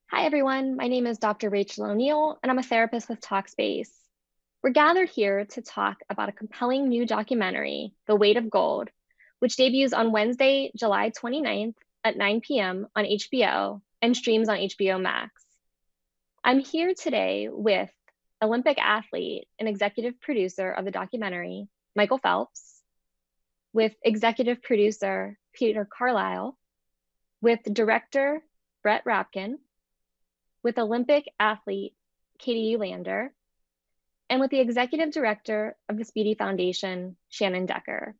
Hi, everyone. My name is Dr. Rachel O'Neill, and I'm a therapist with Talkspace. We're gathered here to talk about a compelling new documentary, The Weight of Gold, which debuts on Wednesday, July 29th at 9 p.m. on HBO and streams on HBO Max. I'm here today with Olympic athlete and executive producer of the documentary, Michael Phelps, with executive producer, Peter Carlisle, with director, Brett Rapkin, with Olympic athlete Katie Uhlaender, and with the executive director of the Speedy Foundation, Shannon Decker.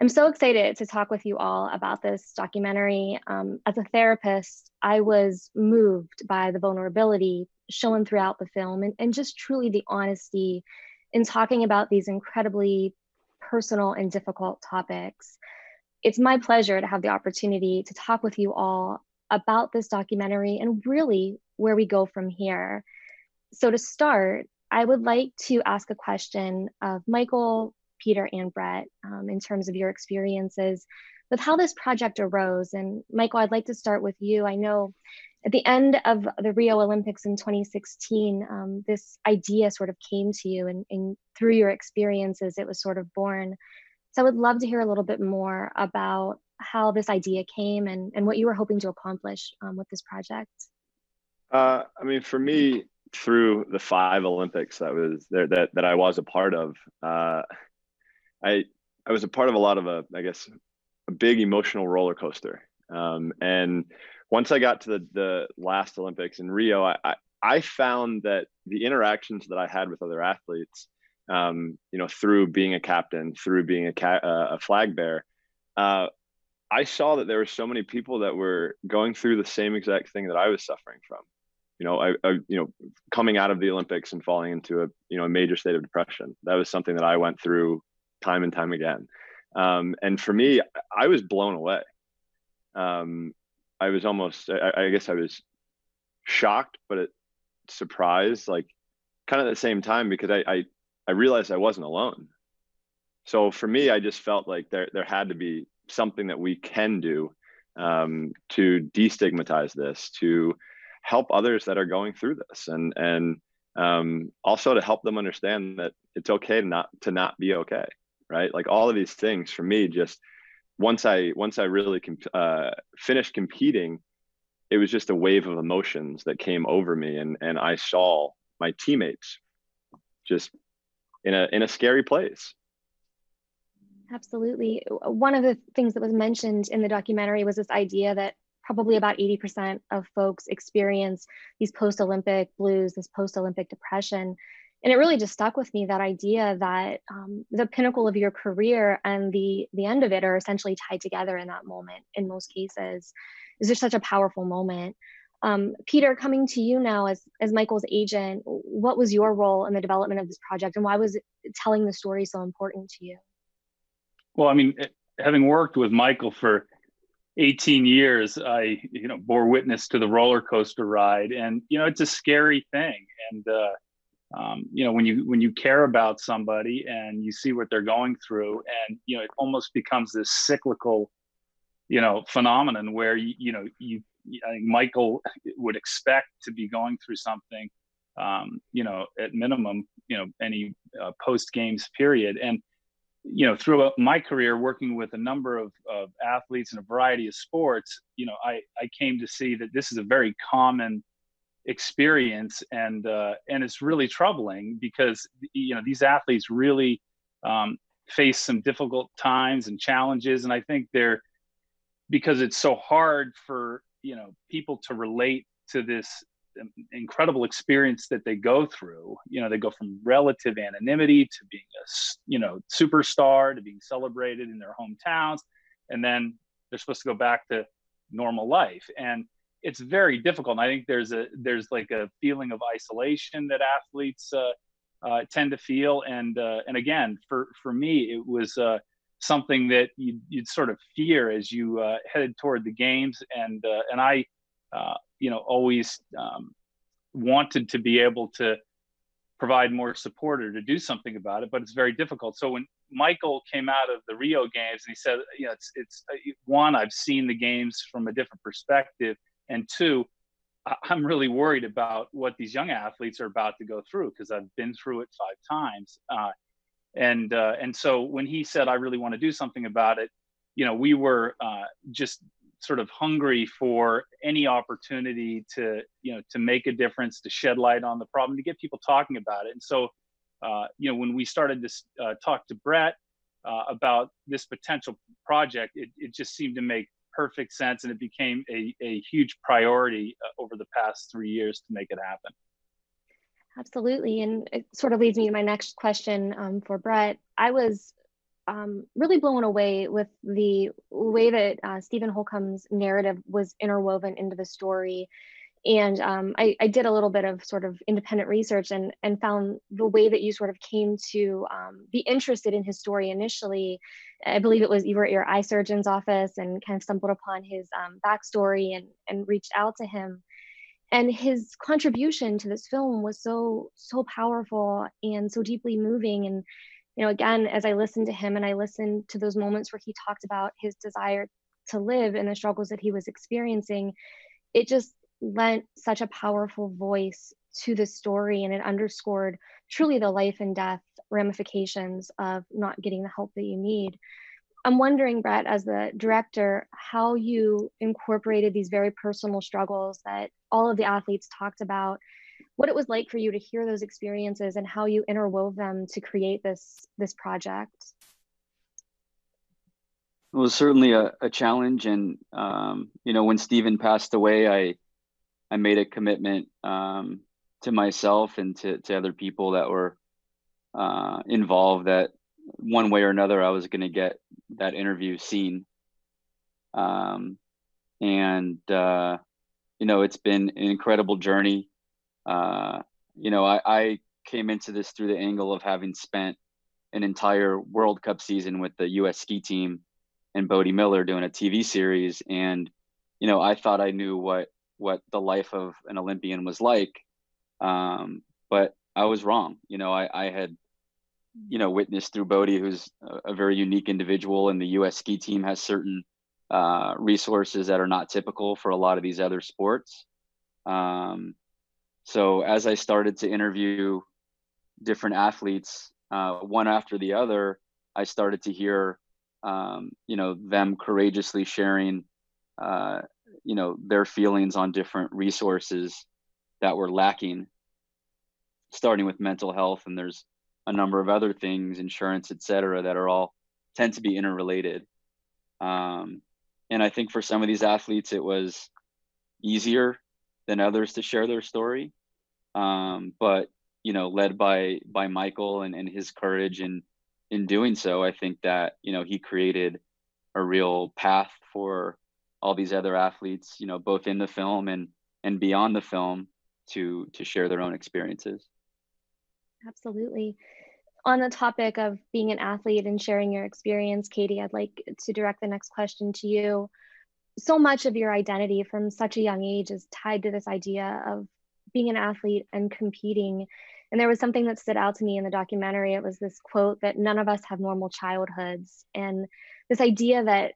I'm so excited to talk with you all about this documentary. As a therapist, I was moved by the vulnerability shown throughout the film and just truly the honesty in talking about these incredibly personal and difficult topics. It's my pleasure to have the opportunity to talk with you all about this documentary and really where we go from here. So to start, I would like to ask a question of Michael, Peter, and Brett in terms of your experiences with how this project arose. And Michael, I'd like to start with you. I know at the end of the Rio Olympics in 2016, this idea sort of came to you, and through your experiences, it was sort of born. So I would love to hear a little bit more about how this idea came and what you were hoping to accomplish with this project. I mean, for me, through the 5 Olympics that I was a part of, I was a part of a lot of a big emotional roller coaster. And once I got to the last Olympics in Rio, I found that the interactions that I had with other athletes, through being a captain, through being a flag bearer, I saw that there were so many people that were going through the same exact thing that I was suffering from. Coming out of the Olympics and falling into a major state of depression. That was something that I went through time and time again. And for me, I was blown away. I was shocked, but surprised, like kind of at the same time, because I realized I wasn't alone. So for me, I just felt like there had to be something that we can do to destigmatize this, to help others that are going through this, and also to help them understand that it's okay to not be okay, right? Like all of these things for me, just once I really finished competing, it was just a wave of emotions that came over me, and I saw my teammates just in a scary place. Absolutely. One of the things that was mentioned in the documentary was this idea that probably about 80% of folks experience these post-Olympic blues, this post-Olympic depression. And it really just stuck with me, that idea that the pinnacle of your career and the end of it are essentially tied together in that moment in most cases. Is there such a powerful moment? Peter, coming to you now as Michael's agent, what was your role in the development of this project, and why was telling the story so important to you? Well, I mean, having worked with Michael for 18 years, I bore witness to the roller coaster ride, and it's a scary thing. And when you care about somebody and you see what they're going through, and it almost becomes this cyclical phenomenon where I think Michael would expect to be going through something, at minimum, any post games period. And throughout my career working with a number of athletes in a variety of sports, I came to see that this is a very common experience, and it's really troubling because these athletes really face some difficult times and challenges, and I think because it's so hard for people to relate to this incredible experience that they go through. They go from relative anonymity to being a superstar, to being celebrated in their hometowns, and then they're supposed to go back to normal life, and it's very difficult. And I think there's like a feeling of isolation that athletes tend to feel, and again, for me, it was something that you'd sort of fear as you headed toward the games, and I always wanted to be able to provide more support or to do something about it, but it's very difficult. So when Michael came out of the Rio games and he said, it's one, I've seen the games from a different perspective. And two, I'm really worried about what these young athletes are about to go through, because I've been through it 5 times. And so when he said, I really want to do something about it, we were just sort of hungry for any opportunity to make a difference, to shed light on the problem, to get people talking about it. And so, when we started to talk to Brett about this potential project, it just seemed to make perfect sense, and it became a huge priority over the past 3 years to make it happen. Absolutely. And it sort of leads me to my next question for Brett. I was really blown away with the way that Stephen Holcomb's narrative was interwoven into the story. And I did a little bit of sort of independent research and found the way that you sort of came to be interested in his story initially. I believe it was you were at your eye surgeon's office and kind of stumbled upon his backstory and reached out to him. And his contribution to this film was so powerful and so deeply moving. And again, as I listened to him and I listened to those moments where he talked about his desire to live and the struggles that he was experiencing, it just lent such a powerful voice to the story, and it underscored truly the life and death ramifications of not getting the help that you need. I'm wondering, Brett, as the director, how you incorporated these very personal struggles that all of the athletes talked about, what it was like for you to hear those experiences, and how you interwove them to create this project. It was certainly a challenge. And, when Stephen passed away, I made a commitment to myself and to other people that were involved that one way or another I was going to get that interview seen. It's been an incredible journey. I came into this through the angle of having spent an entire World Cup season with the US ski team and Bode Miller doing a TV series. And, I thought I knew what the life of an Olympian was like. But I was wrong. I had, witnessed through Bode, who's a very unique individual, and the US ski team has certain resources that are not typical for a lot of these other sports. So as I started to interview different athletes, one after the other, I started to hear, them courageously sharing, their feelings on different resources that were lacking, starting with mental health. And there's a number of other things, insurance, et cetera, that are all tend to be interrelated. And I think for some of these athletes, it was easier than others to share their story. But, led by Michael and his courage in doing so, I think that, he created a real path for all these other athletes, both in the film and beyond the film to share their own experiences. Absolutely. On the topic of being an athlete and sharing your experience, Katie, I'd like to direct the next question to you. So much of your identity from such a young age is tied to this idea of being an athlete and competing. And there was something that stood out to me in the documentary. It was this quote that none of us have normal childhoods. And this idea that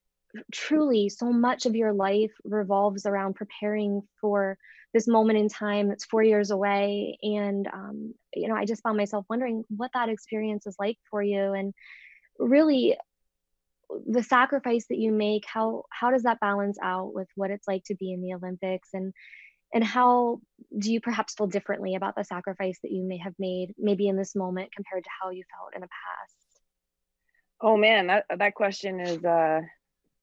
truly so much of your life revolves around preparing for this moment in time that's 4 years away. And, I just found myself wondering what that experience is like for you, and really the sacrifice that you make, how does that balance out with what it's like to be in the Olympics, and how do you perhaps feel differently about the sacrifice that you may have made maybe in this moment compared to how you felt in the past? Oh man, that question is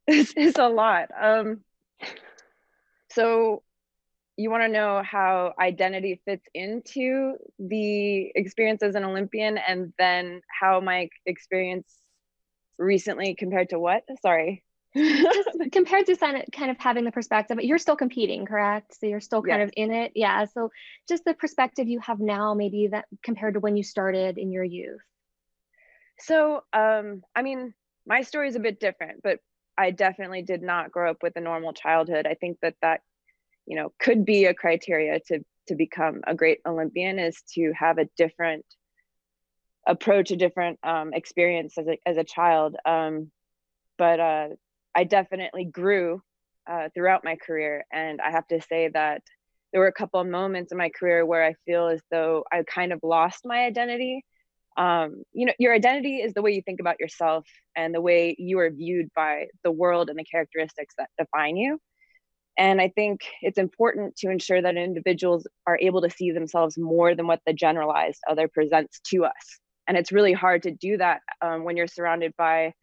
is a lot. So you want to know how identity fits into the experience as an Olympian, and then how my experience recently compared to what? Sorry. Just compared to kind of having the perspective, you're still competing, correct? So you're still kind of in it. Yeah. So just the perspective you have now, maybe that compared to when you started in your youth. So, my story is a bit different, but I definitely did not grow up with a normal childhood. I think that could be a criteria to become a great Olympian, is to have a different approach, a different experience as a child. But I definitely grew throughout my career. And I have to say that there were a couple of moments in my career where I feel as though I kind of lost my identity. You know, your identity is the way you think about yourself and the way you are viewed by the world and the characteristics that define you. And I think it's important to ensure that individuals are able to see themselves more than what the generalized other presents to us. And it's really hard to do that when you're surrounded by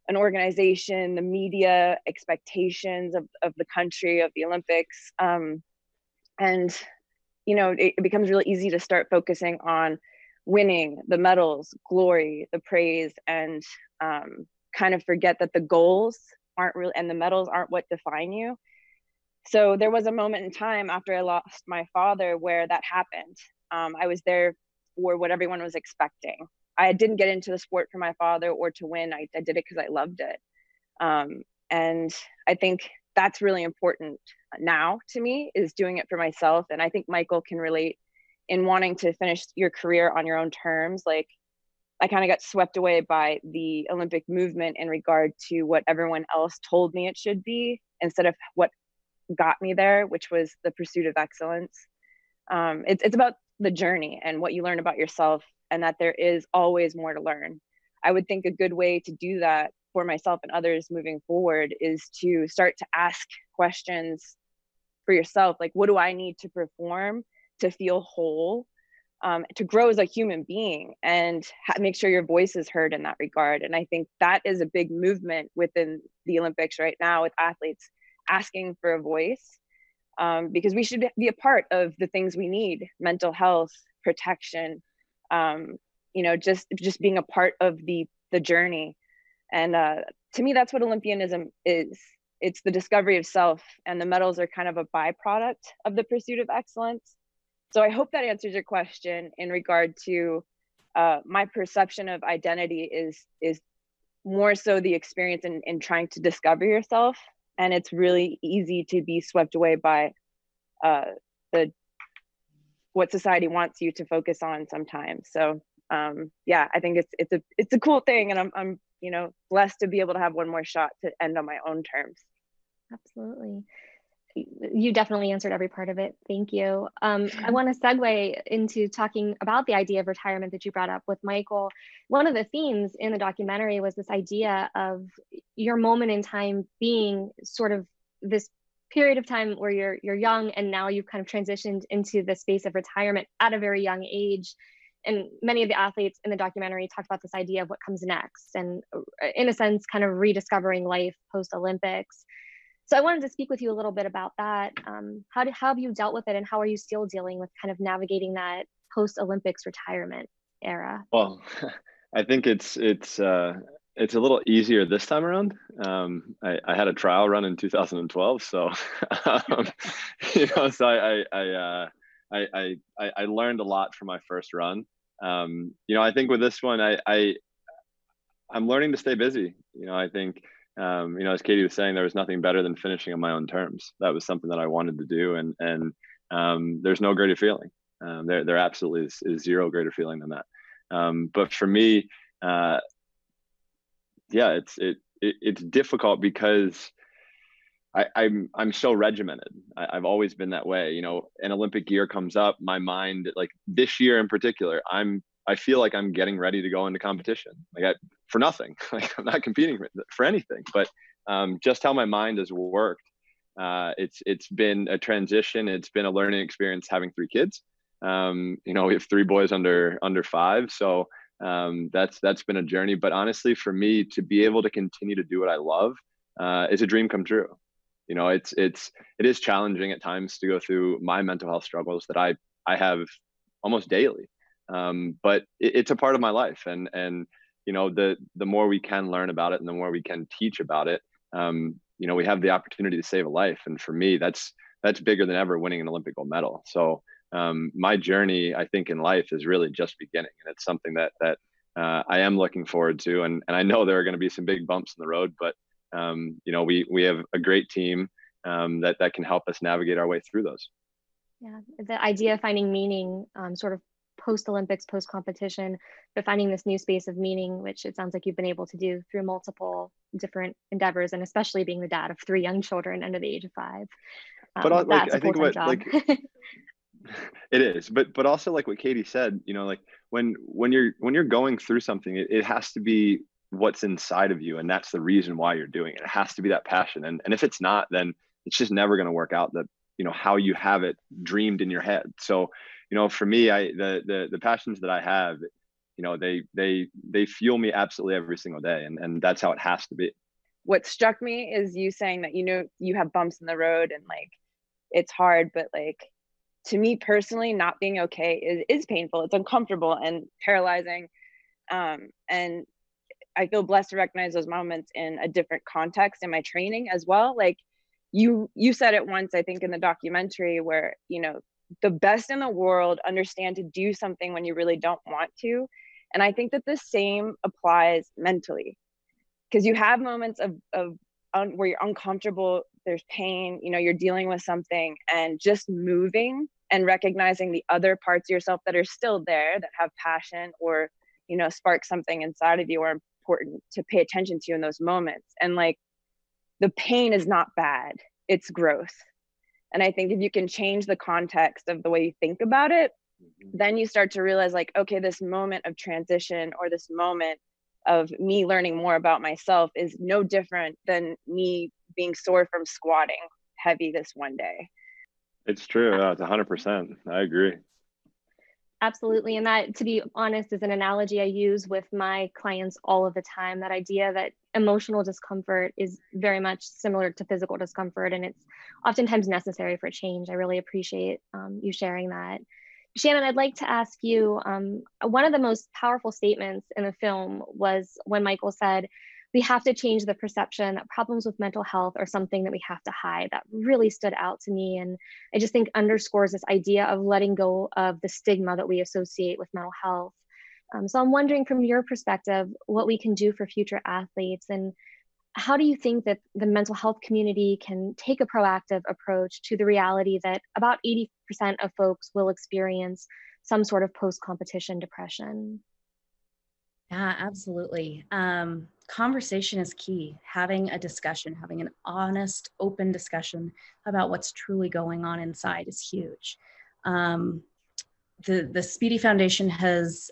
an organization, the media, expectations of the country, of the Olympics. And, you know, it becomes really easy to start focusing on winning, the medals, glory, the praise, and kind of forget that the goals aren't really, and the medals aren't what define you. So there was a moment in time after I lost my father where that happened. I was there for what everyone was expecting. I didn't get into the sport for my father or to win. I did it because I loved it. And I think that's really important now to me, is doing it for myself. And I think Michael can relate in wanting to finish your career on your own terms. Like, I kind of got swept away by the Olympic movement in regard to what everyone else told me it should be, instead of what got me there, which was the pursuit of excellence. It's about the journey and what you learn about yourself, and that there is always more to learn. I would think a good way to do that for myself and others moving forward is to start to ask questions for yourself. Like, what do I need to perform to feel whole, to grow as a human being, and make sure your voice is heard in that regard? And I think that is a big movement within the Olympics right now, with athletes asking for a voice, because we should be a part of the things we need: mental health, protection, you know, just being a part of the journey. And to me, that's what Olympianism is. It's the discovery of self, and the medals are kind of a byproduct of the pursuit of excellence. So I hope that answers your question in regard to my perception of identity is more so the experience in trying to discover yourself. And it's really easy to be swept away by what society wants you to focus on sometimes. So yeah, I think it's a cool thing, and I'm you know, blessed to be able to have one more shot to end on my own terms. Absolutely. You definitely answered every part of it. Thank you. I want to segue into talking about the idea of retirement that you brought up with Michael. One of the themes in the documentary was this idea of your moment in time being sort of this period of time where you're young, and now you've kind of transitioned into the space of retirement at a very young age. And many of the athletes in the documentary talked about this idea of what comes next, and in a sense, kind of rediscovering life post-Olympics. So I wanted to speak with you a little bit about that. How have you dealt with it, and how are you still dealing with kind of navigating that post-Olympics retirement era? Well, I think it's a little easier this time around. I had a trial run in 2012, so you know, so I learned a lot from my first run. You know, I think with this one, I'm learning to stay busy. You know, I think, you know, as Katie was saying, there was nothing better than finishing on my own terms. That was something that I wanted to do. And there's no greater feeling. There absolutely is zero greater feeling than that. But for me, yeah, it's difficult because I'm so regimented. I've always been that way. You know, an Olympic year comes up, my mind, like this year in particular, I feel like I'm getting ready to go into competition, for nothing. Like, I'm not competing for anything, but just how my mind has worked. It's been a transition. It's been a learning experience having 3 kids. You know, we have 3 boys under 5. So that's been a journey. But honestly, for me to be able to continue to do what I love is a dream come true. You know, it is challenging at times to go through my mental health struggles that I have almost daily. But it's a part of my life, and you know, the more we can learn about it and the more we can teach about it, you know, we have the opportunity to save a life. And for me, that's bigger than ever winning an Olympic gold medal. So my journey, I think, in life is really just beginning, and it's something that I am looking forward to. And I know there are going to be some big bumps in the road, but you know, we have a great team that can help us navigate our way through those. Yeah, the idea of finding meaning sort of post-Olympics, post-competition, but finding this new space of meaning, which it sounds like you've been able to do through multiple different endeavors, and especially being the dad of 3 young children under the age of 5. But that's I a think full-time job. It is, but also like what Katie said, like when you're going through something, it has to be what's inside of you, and that's the reason why you're doing it. It has to be that passion, and if it's not, then it's just never going to work out that how you have it dreamed in your head. So for me, the passions that I have, they fuel me absolutely every single day, and that's how it has to be. What struck me is you saying that you have bumps in the road and like it's hard, but like to me personally, not being okay is painful. It's uncomfortable and paralyzing. And I feel blessed to recognize those moments in a different context in my training as well. Like you said it once, I think in the documentary, where, the best in the world understand to do something when you really don't want to. And I think that the same applies mentally, because you have moments of where you're uncomfortable, there's pain, you're dealing with something, and just moving and recognizing the other parts of yourself that are still there, that have passion or, spark something inside of you, are important to pay attention to in those moments. And like, the pain is not bad, it's growth. And I think if you can change the context of the way you think about it, then you start to realize like, okay, this moment of transition or this moment of me learning more about myself is no different than me being sore from squatting heavy this one day. It's true. It's 100%. I agree. Absolutely. And that, to be honest, is an analogy I use with my clients all of the time. That idea that emotional discomfort is very much similar to physical discomfort, and it's oftentimes necessary for change. I really appreciate you sharing that. Shannon, I'd like to ask you, one of the most powerful statements in the film was when Michael said, we have to change the perception that problems with mental health are something that we have to hide. That really stood out to me. And I just think underscores this idea of letting go of the stigma that we associate with mental health. So I'm wondering, from your perspective, what we can do for future athletes, and how do you think that the mental health community can take a proactive approach to the reality that about 80% of folks will experience some sort of post-competition depression? Yeah, absolutely. Conversation is key. Having a discussion, having an honest, open discussion about what's truly going on inside is huge. The Speedy Foundation has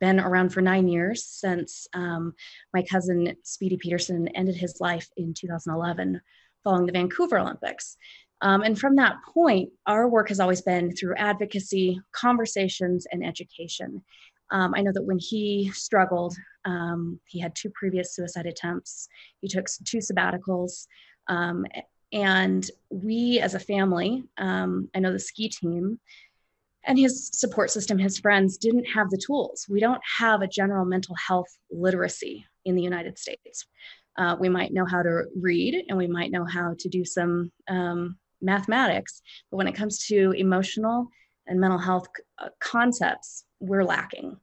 been around for 9 years, since my cousin Speedy Peterson ended his life in 2011 following the Vancouver Olympics. And from that point, our work has always been through advocacy, conversations, and education. I know that when he struggled, he had 2 previous suicide attempts. He took 2 sabbaticals. And we as a family, I know the ski team and his support system, his friends, didn't have the tools. We don't have a general mental health literacy in the United States. We might know how to read, and we might know how to do some mathematics, but when it comes to emotional and mental health concepts, we're lacking.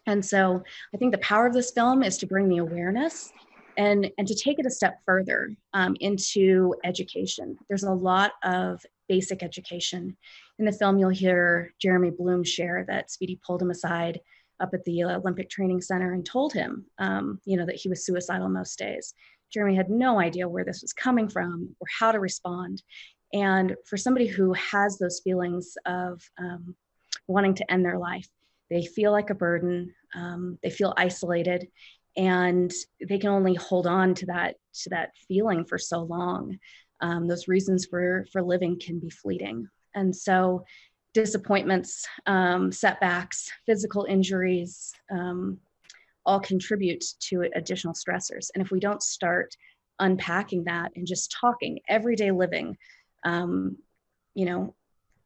And so I think the power of this film is to bring the awareness and to take it a step further into education. There's a lot of basic education. In the film, you'll hear Jeremy Bloom share that Speedy pulled him aside up at the Olympic Training Center and told him, that he was suicidal most days. Jeremy had no idea where this was coming from or how to respond. And for somebody who has those feelings of wanting to end their life, they feel like a burden, they feel isolated, and they can only hold on to that feeling for so long. Those reasons for living can be fleeting. And so disappointments, setbacks, physical injuries, all contribute to additional stressors. And if we don't start unpacking that and just talking everyday living,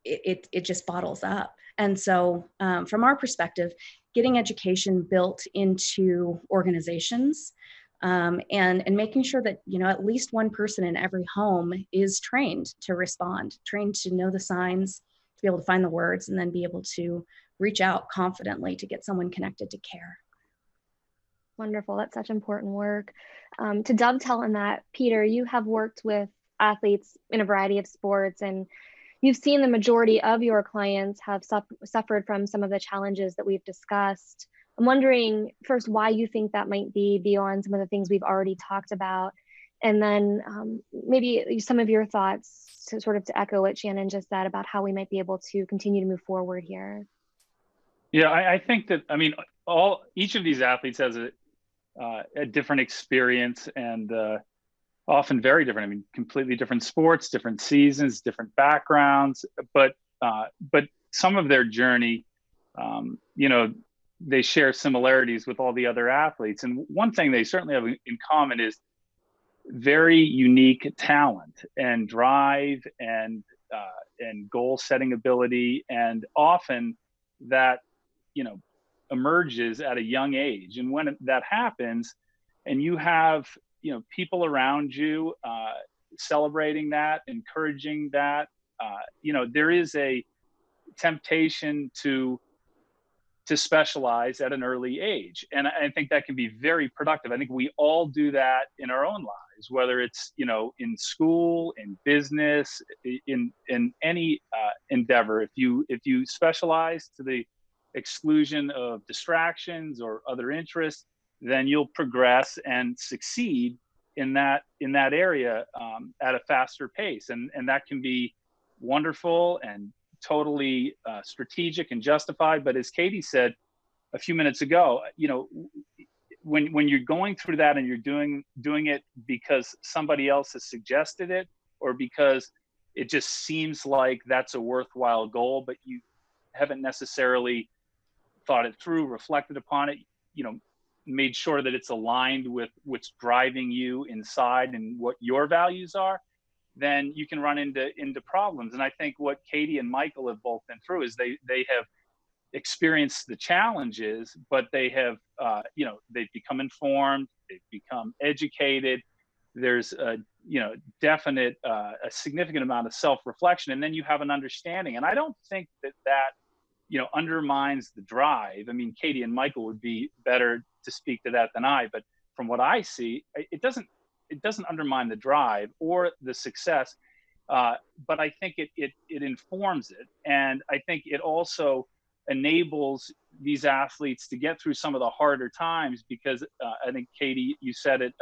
it just bottles up. And so from our perspective, getting education built into organizations and making sure that, at least one person in every home is trained to respond, trained to know the signs, to be able to find the words, and then be able to reach out confidently to get someone connected to care. Wonderful. That's such important work. To dovetail on that, Peter, you have worked with athletes in a variety of sports, and you've seen the majority of your clients have suffered from some of the challenges that we've discussed. I'm wondering first why you think that might be beyond some of the things we've already talked about. And then maybe some of your thoughts to sort of to echo what Shannon just said about how we might be able to continue to move forward here. Yeah, I think that, I mean, each of these athletes has a different experience, and often very different. I mean, completely different sports, different seasons, different backgrounds, but some of their journey, you know, they share similarities with all the other athletes. And one thing they certainly have in common is very unique talent and drive and goal setting ability, and often that, you know, emerges at a young age. And when that happens, and you have, you know, people around you celebrating that, encouraging that, you know, there is a temptation to specialize at an early age. And I think that can be very productive. I think we all do that in our own lives, whether it's, you know, in school, in business, in any endeavor. If you specialize to the exclusion of distractions or other interests, then you'll progress and succeed in that area at a faster pace. And that can be wonderful and totally strategic and justified. But as Katie said a few minutes ago, you know, when you're going through that and you're doing it because somebody else has suggested it, or because it just seems like that's a worthwhile goal, but you haven't necessarily thought it through, reflected upon it, you know, made sure that it's aligned with what's driving you inside and what your values are, then you can run into problems. And I think what Katie and Michael have both been through is they have experienced the challenges, but they have, you know, they've become informed, they've become educated. There's a, you know, definite, a significant amount of self-reflection, and then you have an understanding. And I don't think that, you know, undermines the drive. I mean, Katie and Michael would be better to speak to that than I, but from what I see, it doesn't undermine the drive or the success, but I think it informs it. And I think it also enables these athletes to get through some of the harder times, because I think, Katie, you said it,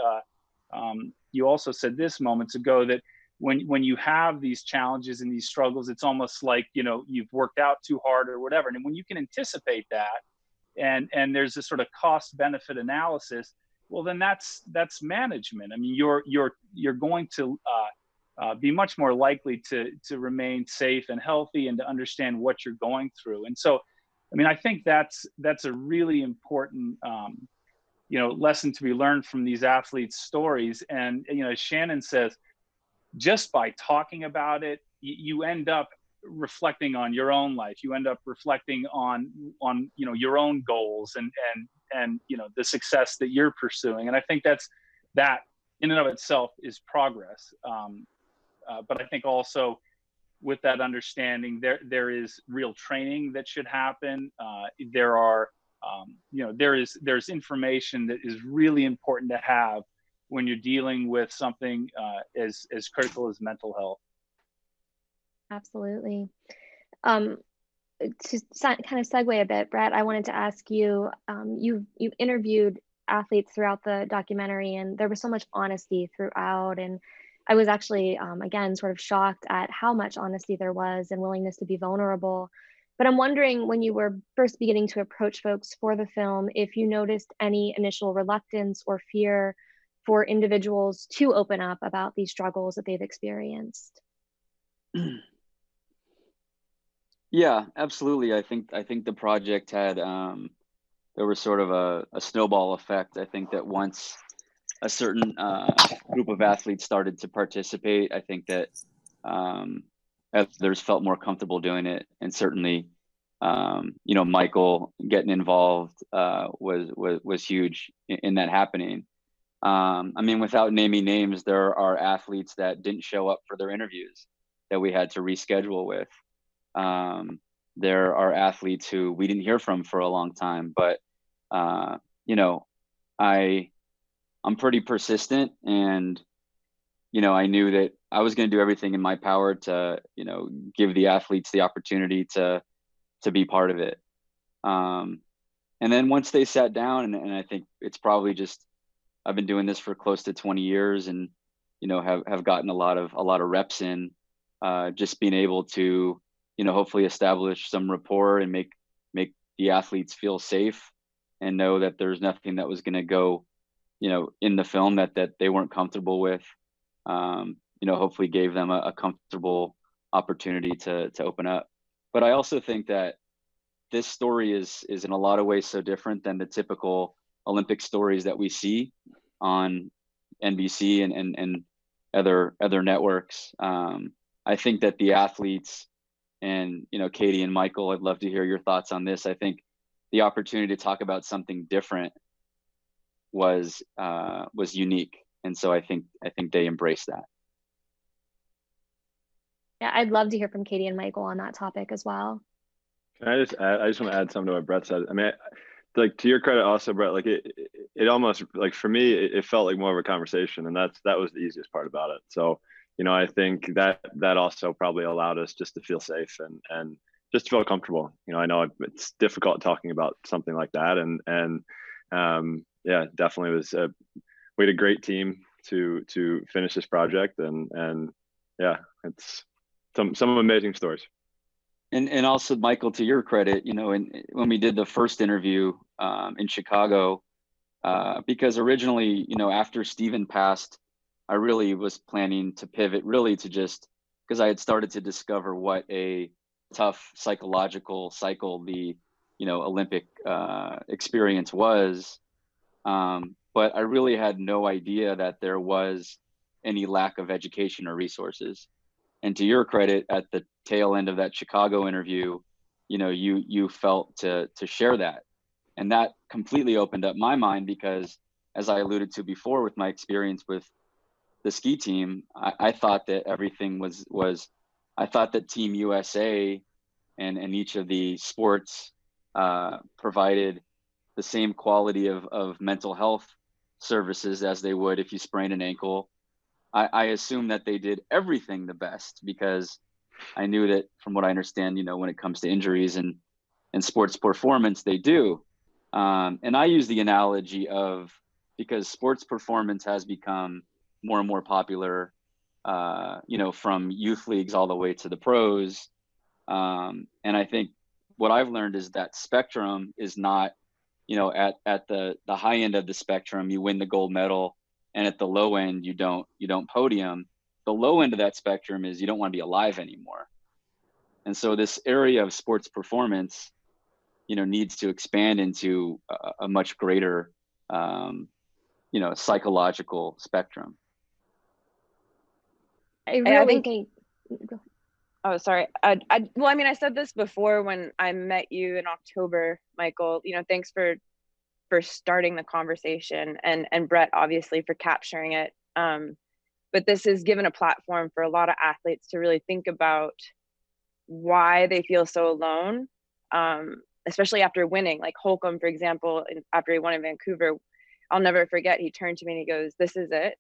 you also said this moments ago, that when you have these challenges and these struggles, it's almost like, you know, you've worked out too hard or whatever. And when you can anticipate that, and there's this sort of cost benefit analysis, well, then that's management. I mean, you're going to be much more likely to remain safe and healthy, and to understand what you're going through. And so, I mean, I think that's a really important, you know, lesson to be learned from these athletes' stories. And, you know, as Shannon says, just by talking about it, you end up reflecting on your own life. You end up reflecting on you know, your own goals and you know, the success that you're pursuing. And I think that in and of itself is progress. But I think also with that understanding, there is real training that should happen. There are, you know, there's information that is really important to have when you're dealing with something as critical as mental health. Absolutely. To kind of segue a bit, Brett, I wanted to ask you, you've interviewed athletes throughout the documentary, and there was so much honesty throughout. And I was actually, again, sort of shocked at how much honesty there was and willingness to be vulnerable. But I'm wondering, when you were first beginning to approach folks for the film, if you noticed any initial reluctance or fear for individuals to open up about these struggles that they've experienced. Yeah, absolutely. I think the project had, there was sort of a snowball effect. I think that once a certain group of athletes started to participate, I think that others felt more comfortable doing it. And certainly, you know, Michael getting involved was huge in that happening. I mean, without naming names, there are athletes that didn't show up for their interviews that we had to reschedule with. There are athletes who we didn't hear from for a long time, but you know, I'm pretty persistent, and you know, I knew that I was going to do everything in my power to, give the athletes the opportunity to be part of it. And then once they sat down, and I think it's probably just, I've been doing this for close to 20 years and, have gotten a lot of reps in, just being able to, hopefully establish some rapport and make the athletes feel safe and know that there's nothing that was going to go, in the film that they weren't comfortable with. Hopefully gave them a comfortable opportunity to open up. But I also think that this story is in a lot of ways so different than the typical Olympic stories that we see on NBC and other networks. I think that the athletes and, Katie and Michael, I'd love to hear your thoughts on this. I think the opportunity to talk about something different was unique. And so I think they embraced that. Yeah, I'd love to hear from Katie and Michael on that topic as well. Can I just add, I just want to add something to what Brett said. I mean, like, to your credit also, Brett, like it almost, like, for me, it felt like more of a conversation, and that was the easiest part about it. So, I think that also probably allowed us just to feel safe and just to feel comfortable. I know it's difficult talking about something like that, and yeah, definitely we had a great team to finish this project, and yeah, it's some amazing stories. And also, Michael, to your credit, when we did the first interview in Chicago, because originally, after Stephen passed, I really was planning to pivot really to just because I had started to discover what a tough psychological cycle the, Olympic experience was. But I really had no idea that there was any lack of education or resources. And to your credit, at the tail end of that Chicago interview, you felt to share that. And that completely opened up my mind because, as I alluded to before with my experience with the ski team, I thought that everything was I thought that Team USA and each of the sports provided the same quality of mental health services as they would if you sprain an ankle. I assume that they did everything the best because I knew that, from what I understand, when it comes to injuries and sports performance, they do. And I use the analogy of, because sports performance has become more and more popular, from youth leagues all the way to the pros. And I think what I've learned is that spectrum is not, at the high end of the spectrum, you win the gold medal. And at the low end, you don't podium. The low end of that spectrum is you don't want to be alive anymore. And so this area of sports performance, needs to expand into a much greater, psychological spectrum. I really think. Oh, sorry. Well, I mean, I said this before when I met you in October, Michael. Thanks for starting the conversation, and Brett, obviously, for capturing it. But this has given a platform for a lot of athletes to really think about why they feel so alone, especially after winning. Like Holcomb, for example, after he won in Vancouver, I'll never forget, he turned to me and he goes, "This is it.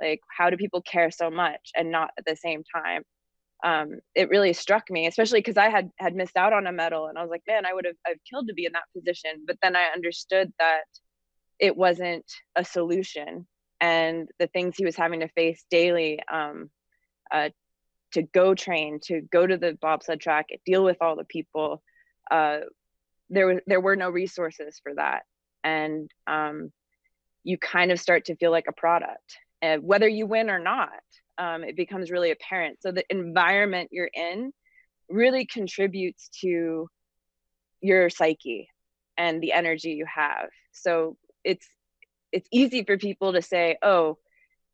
Like, how do people care so much and not at the same time?" It really struck me, especially because I had missed out on a medal, and I was like, man, I've killed to be in that position. But then I understood that it wasn't a solution, and the things he was having to face daily, to go train, to go to the bobsled track, deal with all the people, there were no resources for that. And you kind of start to feel like a product, whether you win or not. It becomes really apparent. So the environment you're in really contributes to your psyche and the energy you have. So it's easy for people to say, oh,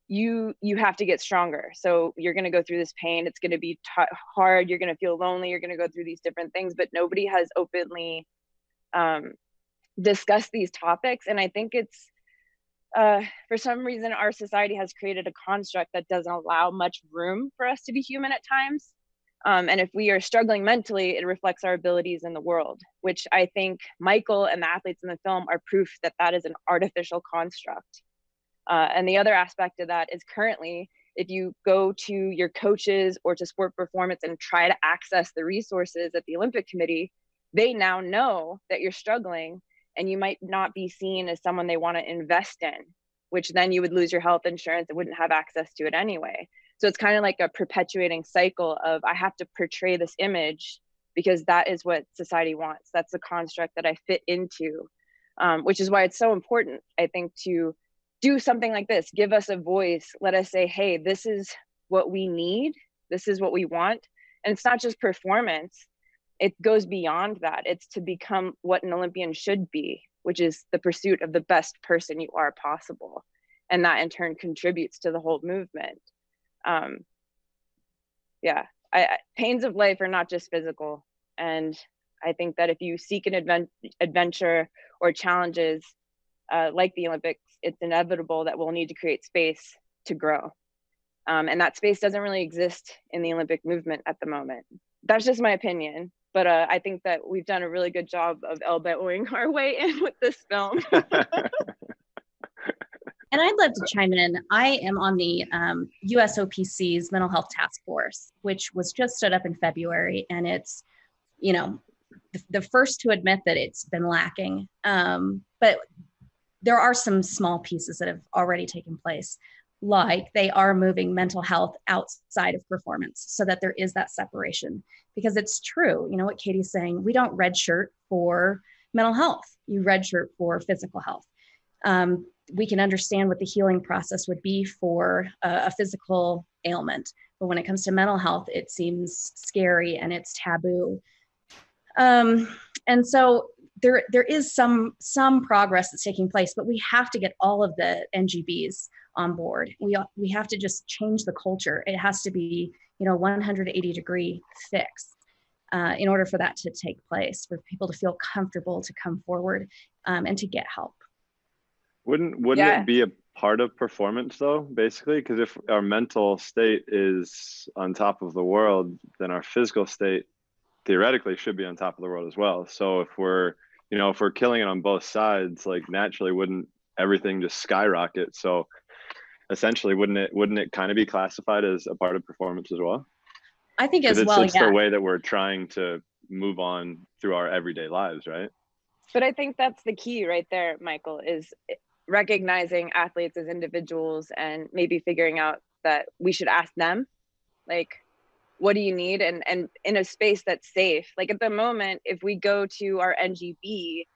you have to get stronger. So you're going to go through this pain. It's going to be hard. You're going to feel lonely. You're going to go through these different things, but nobody has openly discussed these topics. And I think it's, for some reason, our society has created a construct that doesn't allow much room for us to be human at times. And if we are struggling mentally, it reflects our abilities in the world, which I think Michael and the athletes in the film are proof that that is an artificial construct. And the other aspect of that is currently if you go to your coaches or to Sport Performance and try to access the resources at the Olympic Committee, they now know that you're struggling and you might not be seen as someone they want to invest in, which then you would lose your health insurance and wouldn't have access to it anyway. So it's kind of like a perpetuating cycle of, I have to portray this image because that is what society wants. That's the construct that I fit into, which is why it's so important, I think, to do something like this. Give us a voice. Let us say, hey, this is what we need. This is what we want. And it's not just performance. It goes beyond that. It's to become what an Olympian should be, which is the pursuit of the best person you are possible. And that in turn contributes to the whole movement. Pains of life are not just physical. And I think that if you seek an adventure or challenges like the Olympics, it's inevitable that we'll need to create space to grow. And that space doesn't really exist in the Olympic movement at the moment. That's just my opinion. But I think that we've done a really good job of elbowing our way in with this film. And I'd love to chime in. I am on the USOPC's Mental Health Task Force, which was just stood up in February. And it's, the first to admit that it's been lacking. But there are some small pieces that have already taken place. Like they are moving mental health outside of performance so that there is that separation. Because it's true, what Katie's saying, we don't redshirt for mental health. You redshirt for physical health. We can understand what the healing process would be for a physical ailment. But when it comes to mental health, it seems scary and it's taboo. And so there is some progress that's taking place, but we have to get all of the NGBs on board. We have to just change the culture. It has to be, 180-degree fix in order for that to take place, for people to feel comfortable to come forward and to get help. Wouldn't it be a part of performance though, basically? Because if our mental state is on top of the world, then our physical state theoretically should be on top of the world as well. So if we're killing it on both sides, like naturally wouldn't everything just skyrocket? So essentially wouldn't it kind of be classified as a part of performance as well? I think as well, it's the way that we're trying to move on through our everyday lives, right? But I think that's the key right there, Michael, is recognizing athletes as individuals and maybe figuring out that we should ask them, like, what do you need? And in a space that's safe. Like at the moment, if we go to our NGB,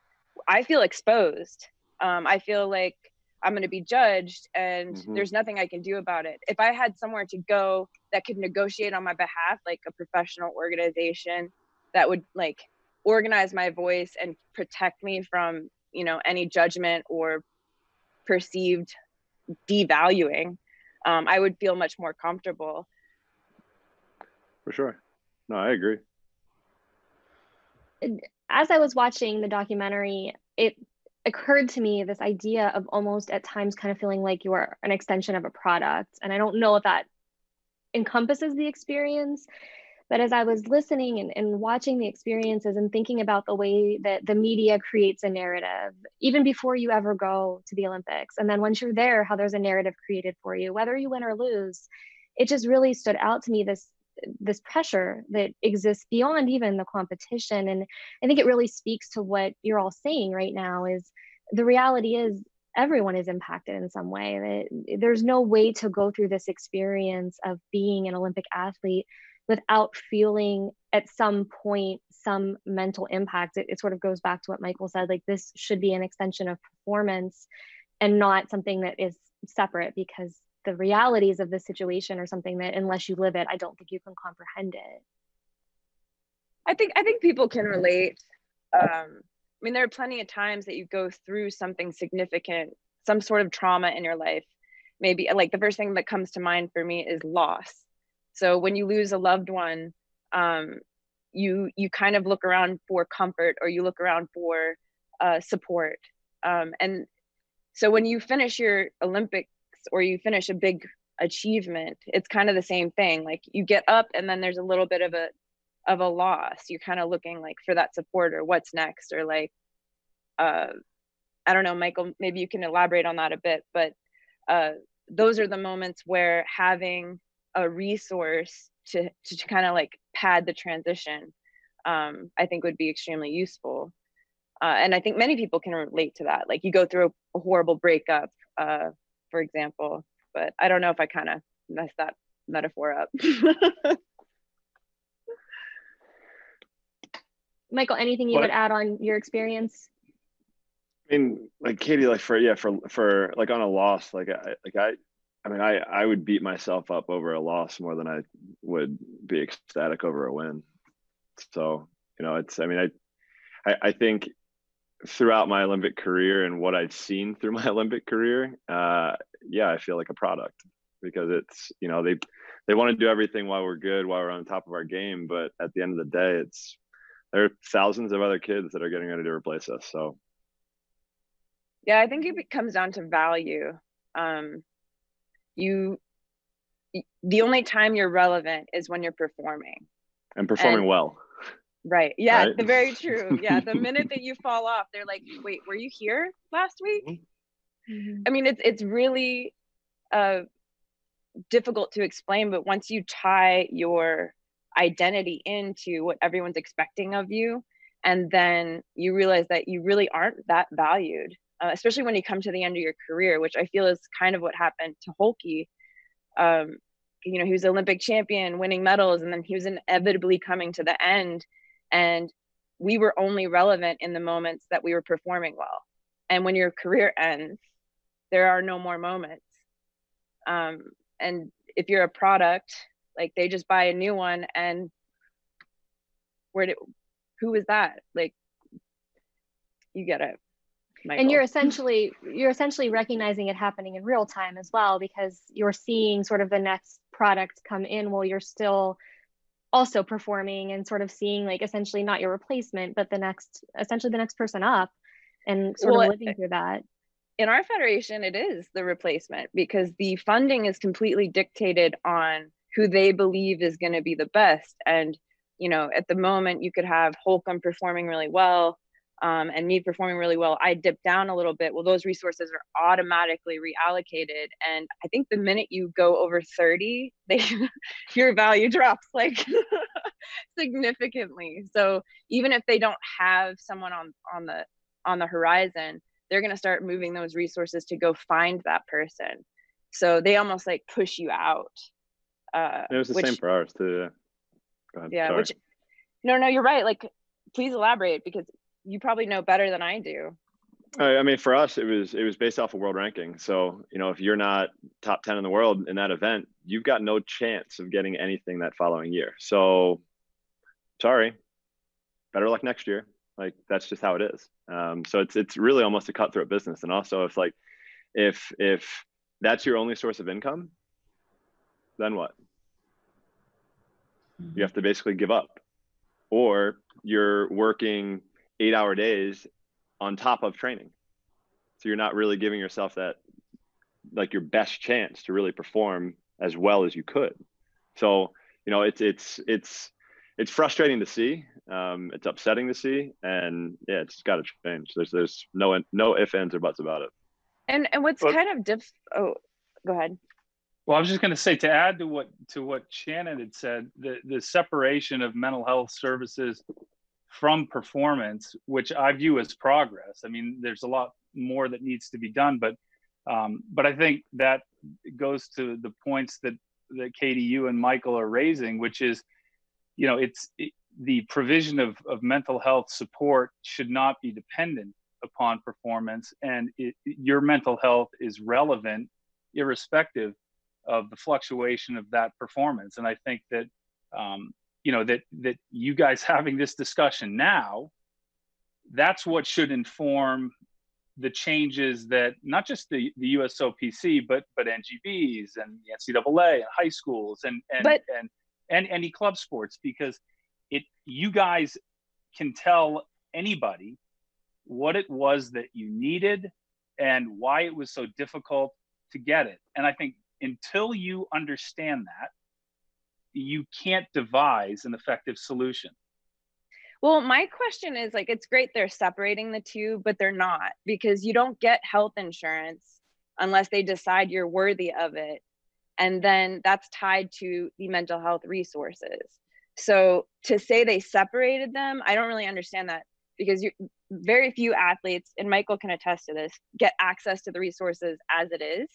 I feel exposed. I feel like I'm going to be judged and there's nothing I can do about it. If I had somewhere to go that could negotiate on my behalf, like a professional organization that would like organize my voice and protect me from, any judgment or perceived devaluing, I would feel much more comfortable. For sure. No, I agree. As I was watching the documentary, it occurred to me this idea of almost at times kind of feeling like you are an extension of a product. And I don't know if that encompasses the experience, but as I was listening and watching the experiences and thinking about the way that the media creates a narrative, even before you ever go to the Olympics, and then once you're there, how there's a narrative created for you, whether you win or lose, it just really stood out to me, this pressure that exists beyond even the competition. And I think it really speaks to what you're all saying right now, is the reality is everyone is impacted in some way. That there's no way to go through this experience of being an Olympic athlete without feeling at some point some mental impact. It sort of goes back to what Michael said, like this should be an extension of performance and not something that is separate, because the realities of the situation are something that unless you live it, I don't think you can comprehend it. I think people can relate. There are plenty of times that you go through something significant, some sort of trauma in your life. Maybe like the first thing that comes to mind for me is loss. So when you lose a loved one, you kind of look around for comfort, or you look around for support. And so when you finish your Olympics or you finish a big achievement, it's kind of the same thing. Like you get up and then there's a little bit of a loss. You're kind of looking like for that support or what's next, or like, I don't know, Michael, maybe you can elaborate on that a bit, but those are the moments where having a resource to kind of like pad the transition, I think would be extremely useful. And I think many people can relate to that. Like you go through a horrible breakup, for example, but I don't know if I kind of messed that metaphor up. Michael, anything you would add on your experience? I mean, like Katie, like for like on a loss, I would beat myself up over a loss more than I would be ecstatic over a win. So, you know, I think throughout my Olympic career and what I've seen through my Olympic career, I feel like a product, because it's, you know, they want to do everything while we're good, while we're on top of our game. But at the end of the day, there are thousands of other kids that are getting ready to replace us. So. Yeah, I think it comes down to value. The only time you're relevant is when you're performing. And performing well. Right. Yeah, right? Very true. Yeah, the minute that you fall off, they're like, wait, were you here last week? Mm-hmm. I mean, it's really difficult to explain, but once you tie your identity into what everyone's expecting of you, and then you realize that you really aren't that valued, especially when you come to the end of your career, which I feel is kind of what happened to Holkie. You know, he was Olympic champion, winning medals, and then he was inevitably coming to the end. And we were only relevant in the moments that we were performing well. And when your career ends, there are no more moments. And if you're a product, like they just buy a new one, and who is that? Like, you get it. Michael. And you're essentially recognizing it happening in real time as well, because you're seeing sort of the next product come in while you're still also performing, and sort of seeing like essentially not your replacement, but essentially the next person up, and sort of living through that. In our federation, it is the replacement, because the funding is completely dictated on who they believe is going to be the best. And, you know, at the moment you could have Holcomb performing really well, and me performing really well. I dip down a little bit. Well, those resources are automatically reallocated. And I think the minute you go over 30, your value drops like significantly. So even if they don't have someone on the horizon, they're going to start moving those resources to go find that person. So they almost like push you out. It was the same for ours too. Go ahead. Yeah. Sorry. No, you're right. Like, please elaborate, because you probably know better than I do. I mean, for us, it was based off of world ranking. So, you know, if you're not top 10 in the world in that event, you've got no chance of getting anything that following year. So, sorry, better luck next year. Like, that's just how it is. So it's really almost a cutthroat business. And also, if that's your only source of income, then what? You have to basically give up, or you're working 8-hour days on top of training. So you're not really giving yourself that, like, your best chance to really perform as well as you could. So, you know, it's frustrating to see. It's upsetting to see, and yeah, it's got to change. There's no ifs, ands, or buts about it. And what's kind of oh, go ahead. Well, I was just going to say, to add to what Shannon had said, the separation of mental health services from performance, which I view as progress. I mean, there's a lot more that needs to be done, but I think that goes to the points that Katie, you and Michael are raising, which is, you know, the provision of mental health support should not be dependent upon performance, and your mental health is relevant irrespective of the fluctuation of that performance. And I think that you know, that you guys having this discussion now, that's what should inform the changes that not just the USOPC, but NGBs and the NCAA and high schools and any club sports, because you guys can tell anybody what it was that you needed and why it was so difficult to get it. And I think until you understand that, you can't devise an effective solution. Well, my question is, like, it's great they're separating the two, but they're not, because you don't get health insurance unless they decide you're worthy of it. And then that's tied to the mental health resources. So to say they separated them, I don't really understand that, because very few athletes, and Michael can attest to this, get access to the resources as it is,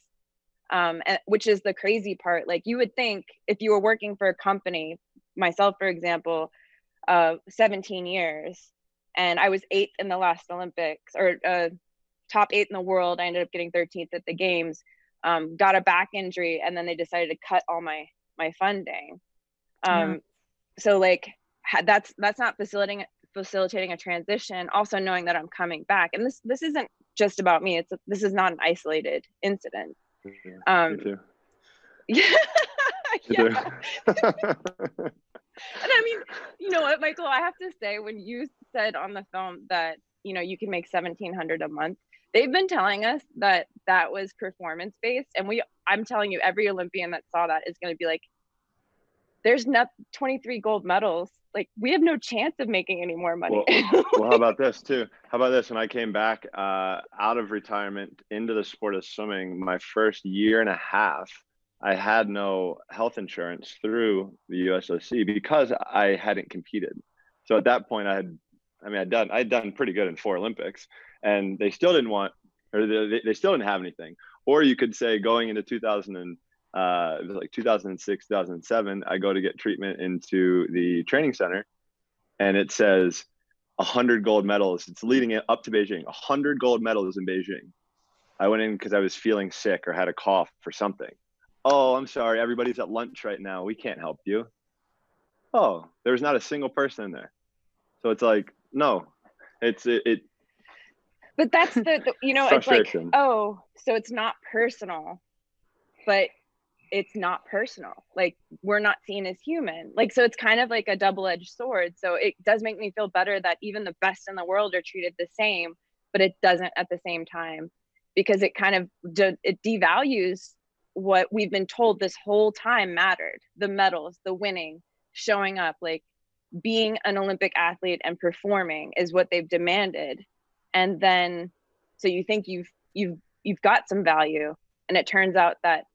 which is the crazy part. Like, you would think if you were working for a company, myself, for example, 17 years, and I was 8th in the last Olympics, or top 8 in the world. I ended up getting 13th at the games, got a back injury, and then they decided to cut all my funding. So like, that's not facilitating a transition. Also knowing that I'm coming back, and this isn't just about me. This is not an isolated incident. Me too. Yeah. Yeah. And I mean, you know what, Michael, I have to say, when you said on the film that, you know, you can make $1,700 a month, they've been telling us that was performance based. And I'm telling you, every Olympian that saw that is going to be like, there's not 23 gold medals. Like, we have no chance of making any more money. Well, how about this too? How about this? When I came back out of retirement into the sport of swimming, my first year and a half, I had no health insurance through the USOC because I hadn't competed. So at that point, I'd done pretty good in 4 Olympics, and they still didn't want, or they still didn't have anything. Or you could say, going into 2006, 2007, I go to get treatment into the training center, and it says 100 gold medals. It's leading it up to Beijing. 100 gold medals in Beijing. I went in because I was feeling sick or had a cough for something. Oh, I'm sorry, everybody's at lunch right now, we can't help you. Oh, there's not a single person in there. So it's like, no, it. But that's the you know, it's like, oh, so it's not personal, but it's not personal. Like, we're not seen as human. Like, so it's kind of like a double-edged sword. So it does make me feel better that even the best in the world are treated the same, but it doesn't at the same time, because it kind of it devalues what we've been told this whole time mattered: the medals, the winning, showing up, like being an Olympic athlete and performing is what they've demanded. And then, so you think you've got some value, and it turns out that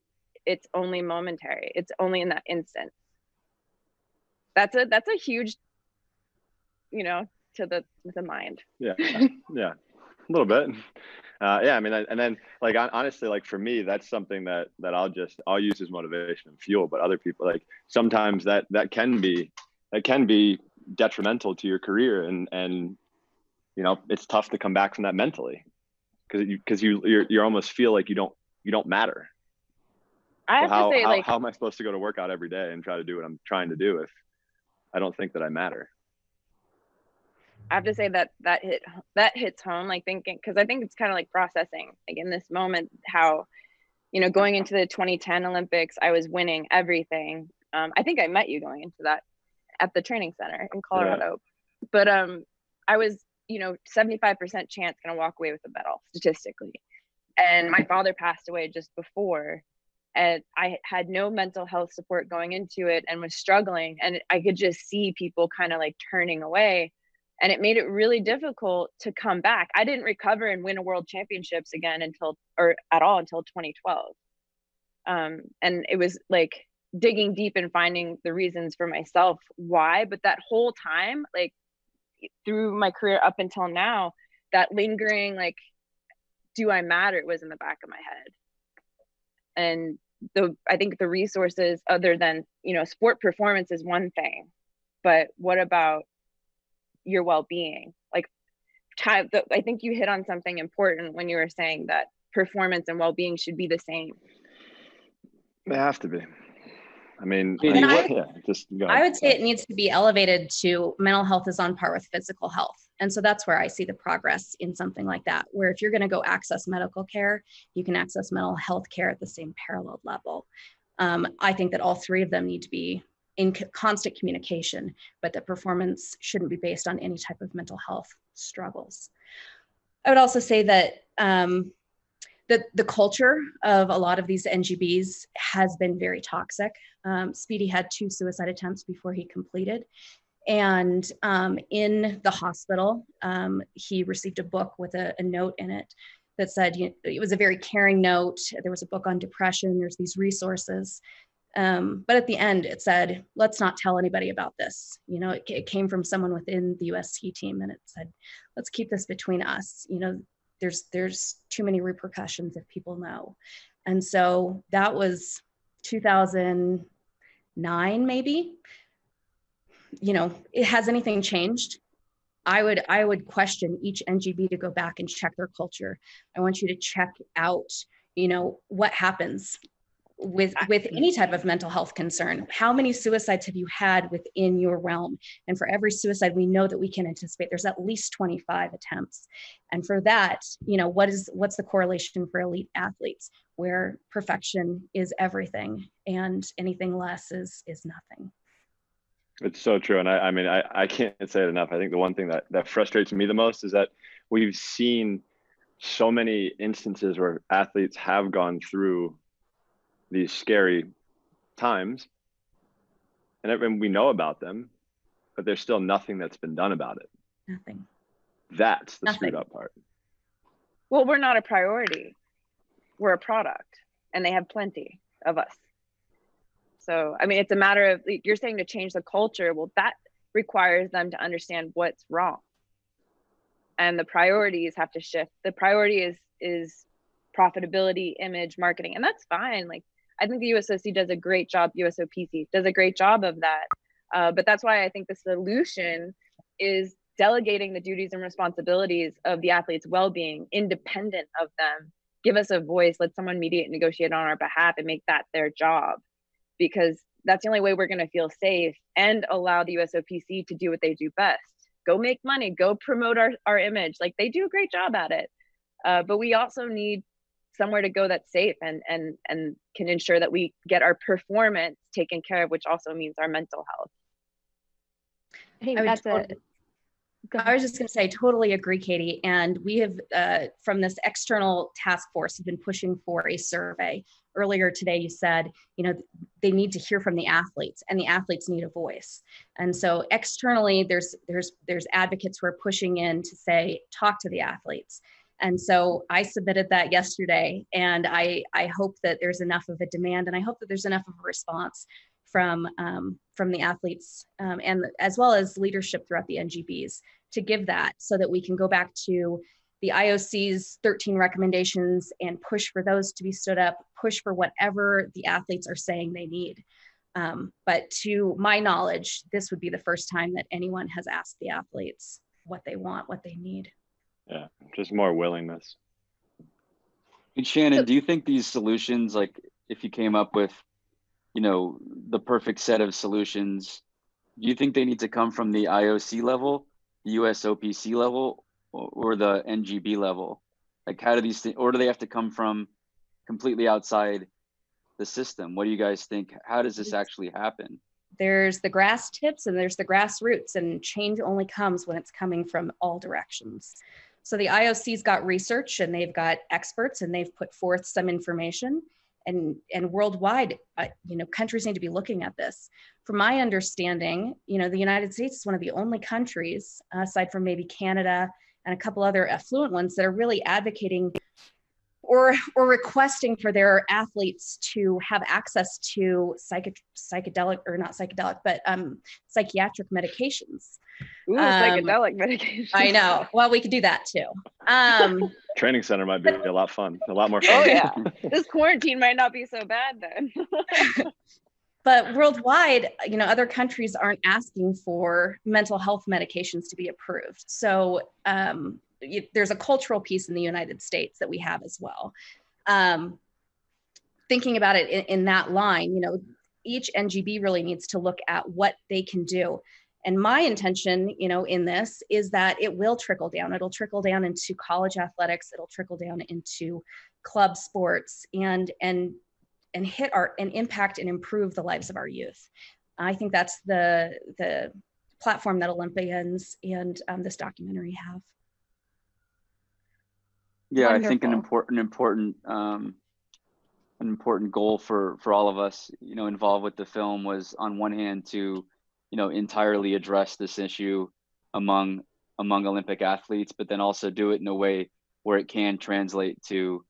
it's only momentary. It's only in that instant. That's a huge, you know, to the mind. Yeah, yeah, a little bit. Yeah, I mean, and then, like, honestly, like, for me, that's something that I'll use as motivation and fuel. But other people, like, sometimes that can be detrimental to your career, and you know, it's tough to come back from that mentally, because you almost feel like you don't matter. I have to say, like, how am I supposed to go to work out every day and try to do what I'm trying to do if I don't think that I matter? I have to say that hits home, like, thinking, because I think it's kind of like processing, like, in this moment, how, you know, going into the 2010 Olympics, I was winning everything. I think I met you going into that at the training center in Colorado. Yeah. But I was, you know, 75% chance going to walk away with the medal statistically. And my father passed away just before, and I had no mental health support going into it and was struggling. And I could just see people kind of like turning away. And it made it really difficult to come back. I didn't recover and win a world championships again until 2012. And it was like digging deep and finding the reasons for myself why. But that whole time, like, through my career up until now, that lingering, like, do I matter, was in the back of my head. And I think the resources, other than, you know, sport performance is one thing, but what about your well-being? Like, I think you hit on something important when you were saying that performance and well-being should be the same. They have to be. I mean, I would say it needs to be elevated to mental health is on par with physical health. And so that's where I see the progress in something like that, where if you're going to go access medical care, you can access mental health care at the same parallel level. I think that all three of them need to be in constant communication, but that performance shouldn't be based on any type of mental health struggles. I would also say that the culture of a lot of these NGBs has been very toxic. Speedy had 2 suicide attempts before he completed. And in the hospital, he received a book with a note in it that said, it was a very caring note. There was a book on depression. There's these resources. But at the end, it said, let's not tell anybody about this. It came from someone within the US ski team, and it said, let's keep this between us. There's too many repercussions if people know. And so that was 2009, maybe. Has anything changed? I would question each NGB to go back and check their culture. I want you to check out, what happens with any type of mental health concern. How many suicides have you had within your realm? And for every suicide, we know that we can anticipate there's at least 25 attempts. And for that, what's the correlation for elite athletes, where perfection is everything and anything less is nothing. It's so true. And I can't say it enough. I think the one thing that frustrates me the most is that we've seen so many instances where athletes have gone through these scary times, and we know about them, but there's still nothing that's been done about it. Nothing. That's the screwed up part. Well, we're not a priority. We're a product, and they have plenty of us. So, it's a matter of, you're saying to change the culture. Well, that requires them to understand what's wrong. And the priorities have to shift. The priority is profitability, image, marketing, and that's fine. I think the USOC does a great job, USOPC does a great job of that. But that's why I think the solution is delegating the duties and responsibilities of the athlete's well-being, independent of them. Give us a voice, let someone mediate and negotiate on our behalf and make that their job. Because that's the only way we're going to feel safe and allow the USOPC to do what they do best. Go make money, go promote our image. They do a great job at it. But we also need somewhere to go that's safe and can ensure that we get our performance taken care of, which also means our mental health. I think I was just going to say, totally agree, Katie. And we have, from this external task force, have been pushing for a survey. Earlier today, you said, they need to hear from the athletes, and the athletes need a voice. And so externally, there's advocates who are pushing in to say, talk to the athletes. And so I submitted that yesterday, and I hope that there's enough of a demand, and I hope that there's enough of a response from the athletes and as well as leadership throughout the NGBs to give that, so that we can go back to the IOC's 13 recommendations and push for those to be stood up, push for whatever the athletes are saying they need. But to my knowledge, this would be the first time that anyone has asked the athletes what they want, what they need. Yeah, just more willingness. And Shannon, do you think these solutions, if you came up with, the perfect set of solutions, do you think they need to come from the IOC level, the USOPC level, or the NGB level? How do these things, or do they have to come from completely outside the system? What do you guys think? How does this actually happen? There's the grass tips and there's the grassroots, and change only comes when it's coming from all directions. So the IOC's got research and they've got experts and they've put forth some information, and worldwide, countries need to be looking at this. From my understanding, the United States is one of the only countries, aside from maybe Canada and a couple other affluent ones, that are really advocating or requesting for their athletes to have access to psychiatric medications. Ooh, psychedelic medications. I know. Well, we could do that too. Training center might be a lot fun, a lot more fun. Oh yeah, this quarantine might not be so bad then. But worldwide, other countries aren't asking for mental health medications to be approved. So there's a cultural piece in the United States that we have as well. Thinking about it in that line, each NGB really needs to look at what they can do. And my intention, in this is that it will trickle down. It'll trickle down into college athletics. It'll trickle down into club sports and hit and impact and improve the lives of our youth. I think that's the platform that Olympians and this documentary have. Yeah, Wonderful. I think an important goal for all of us, involved with the film was, on one hand, to, entirely address this issue among Olympic athletes, but then also do it in a way where it can translate to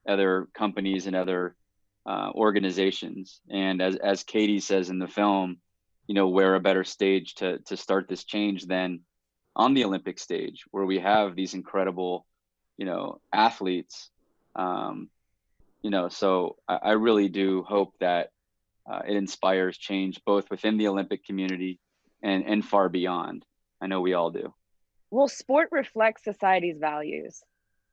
other companies and other organizations. And as Katie says in the film, you know, where a better stage to start this change than on the Olympic stage, where we have these incredible, you know, athletes. You know, so I really do hope that it inspires change both within the Olympic community and far beyond. I know we all do. Well, sport reflects society's values,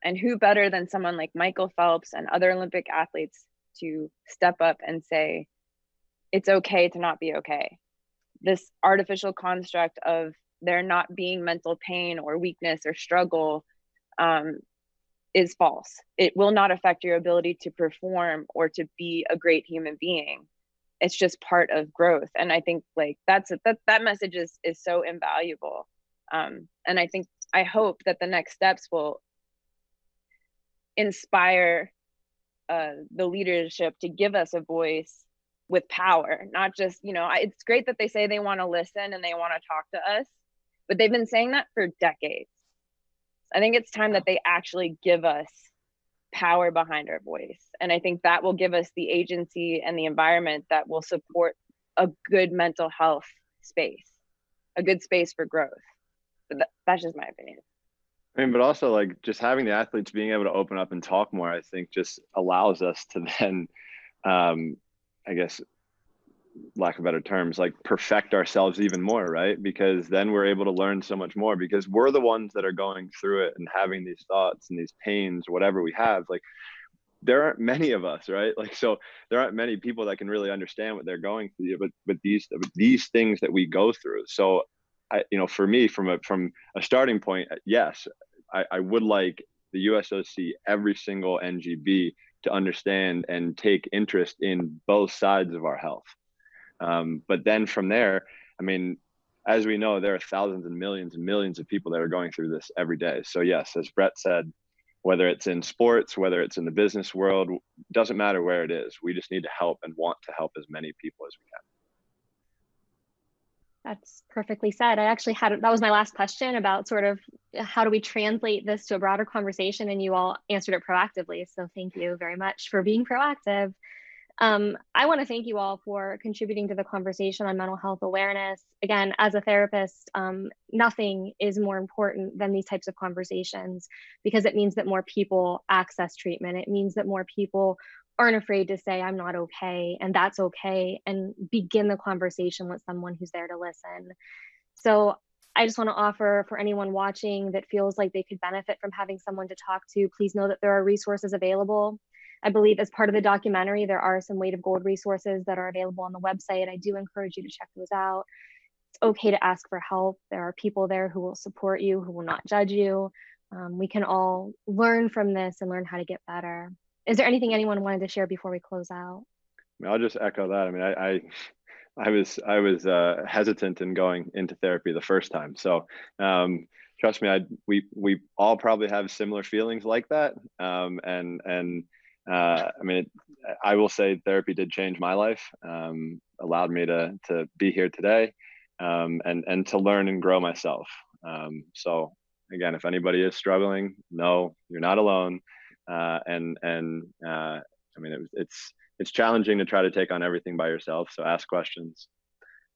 and who better than someone like Michael Phelps and other Olympic athletes to step up and say, it's okay to not be okay. This artificial construct of there not being mental pain or weakness or struggle is false. It will not affect your ability to perform or to be a great human being. It's just part of growth. And I think like that message is so invaluable. And I hope that the next steps will inspire the leadership to give us a voice with power, not just, you know, it's great that they say they want to listen and they want to talk to us, but they've been saying that for decades. I think it's time that they actually give us power behind our voice. And I think that will give us the agency and the environment that will support a good mental health space, a good space for growth. But that's just my opinion. I mean, but also like just having the athletes being able to open up and talk more, I think just allows us to then, I guess, lack of better terms, like perfect ourselves even more, right? Because then we're able to learn so much more, because we're the ones that are going through it and having these thoughts and these pains, whatever we have. Like there aren't many of us, right? Like, so there aren't many people that can really understand what they're going through, but these things that we go through. So I, you know, for me, from a starting point, yes, I would like the USOC, every single NGB, to understand and take interest in both sides of our health. But then from there, I mean, as we know, there are thousands and millions of people that are going through this every day. So yes, as Brett said, whether it's in sports, whether it's in the business world, doesn't matter where it is. We just need to help and want to help as many people as we can. That's perfectly said. I actually that was my last question about sort of how do we translate this to a broader conversation, and you all answered it proactively. So thank you very much for being proactive. I want to thank you all for contributing to the conversation on mental health awareness. Again, as a therapist, nothing is more important than these types of conversations, because it means that more people access treatment. It means that more people aren't afraid to say, I'm not okay, and that's okay, and begin the conversation with someone who's there to listen. So I just want to offer, for anyone watching that feels like they could benefit from having someone to talk to, please know that there are resources available. I believe as part of the documentary, there are some Weight of Gold resources that are available on the website. I do encourage you to check those out. It's okay to ask for help. There are people there who will support you, who will not judge you. We can all learn from this and learn how to get better. Is there anything anyone wanted to share before we close out? I mean, I'll just echo that. I mean, I was hesitant in going into therapy the first time. So trust me, we all probably have similar feelings like that. I mean, I will say therapy did change my life, allowed me to be here today, and to learn and grow myself. So again, if anybody is struggling, no, you're not alone. I mean, it's challenging to try to take on everything by yourself. So ask questions,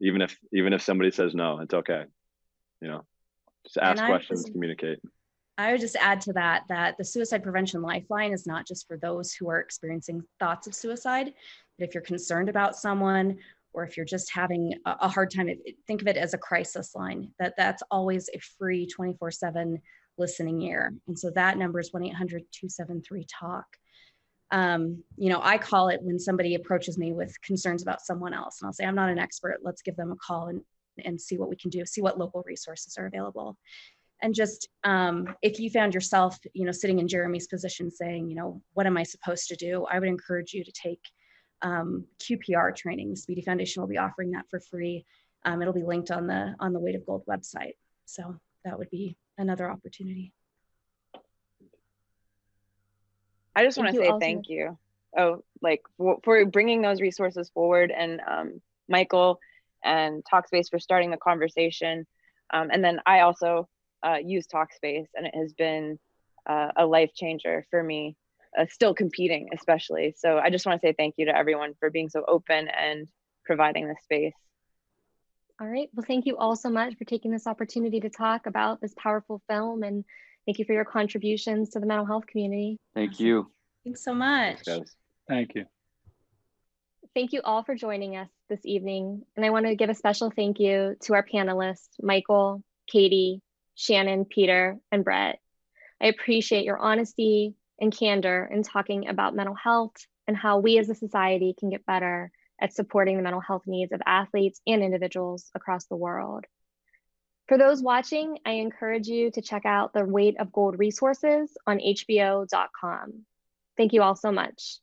even if somebody says no, it's okay. You know, just ask questions, communicate. I would just add to that the Suicide Prevention Lifeline is not just for those who are experiencing thoughts of suicide, but if you're concerned about someone, or if you're just having a hard time, think of it as a crisis line. That's always a free 24/7 listening ear. And so that number is 1-800-273-TALK. You know, I call it when somebody approaches me with concerns about someone else, and I'll say, I'm not an expert. Let's give them a call and see what we can do, see what local resources are available. And just, if you found yourself, you know, sitting in Jeremy's position saying, you know, what am I supposed to do? I would encourage you to take QPR training. The Speedy Foundation will be offering that for free. It'll be linked on the Weight of Gold website. So that would be another opportunity. I just want to say thank you. Oh, like for bringing those resources forward, and Michael and Talkspace for starting the conversation. And then I also use Talkspace, and it has been a life changer for me, still competing especially. So I just want to say thank you to everyone for being so open and providing this space. All right, well, thank you all so much for taking this opportunity to talk about this powerful film, and thank you for your contributions to the mental health community. Thank you. Thanks so much. Thanks, guys. Thank you. Thank you all for joining us this evening. And I want to give a special thank you to our panelists, Michael, Katie, Shannon, Peter, and Brett. I appreciate your honesty and candor in talking about mental health and how we as a society can get better at supporting the mental health needs of athletes and individuals across the world. For those watching, I encourage you to check out the Weight of Gold resources on HBO.com. Thank you all so much.